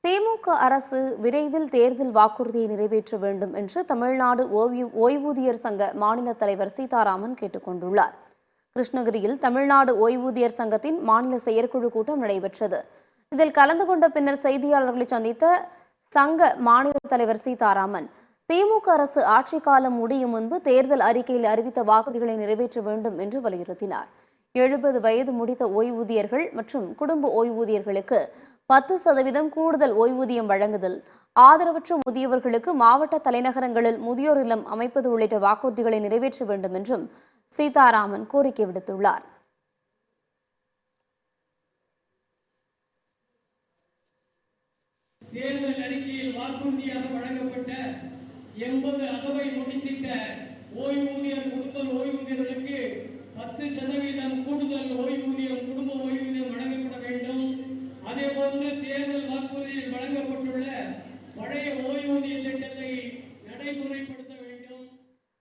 திமுக அரசு விரைவில் தேர்தல் வாக்குறுதியை நிறைவேற்ற வேண்டும் என்று தமிழ்நாடு ஓய்வூதியர் சங்க மாநில தலைவர் சீதாராமன் கேட்டுக் கொண்டுள்ளார். கிருஷ்ணகிரியில் தமிழ்நாடு ஓய்வூதியர் சங்கத்தின் மாநில செயற்குழு கூட்டம் நடைபெற்றது. இதில் கலந்து கொண்ட பின்னர் செய்தியாளர்களை சந்தித்த சங்க மாநில தலைவர் சீதாராமன், திமுக அரசு ஆட்சி காலம் முடியும் முன்பு தேர்தல் அறிக்கையில் அறிவித்த வாக்குறுதிகளை நிறைவேற்ற வேண்டும் என்று வலியுறுத்தினார். 70 வயது முடித்த ஓய்வூதியர்கள் மற்றும் குடும்ப ஓய்வூதியர்களுக்கு 10% கூடுதல் ஓய்வூதியம் வழங்குதல், ஆதரவற்ற முதியவர்களுக்கு மாவட்ட தலைநகரங்களில் முதியோர் இல்லம் அமைப்பது உள்ளிட்ட வாக்குறுதிகளை நிறைவேற்ற வேண்டும் என்றும் சீதாராமன் கோரிக்கை விடுத்துள்ளார். தேர்தல் அறிக்கையில் வாக்குறுதியாக வழங்கப்பட்ட 80 அகவை முடித்திட்ட ஓய்வூதியர் கூடுதல் ஓய்வூதியர்களுக்கு 10% கூடுதல் ஓய்வூதியம் குடும்ப ஓய்வூதியம் வழங்கப்பட வேண்டும். அதேபோன்று தேர்தல் வாக்குறுதியில் வழங்கப்பட்டுள்ள பழைய ஓய்வூதிய திட்டத்தை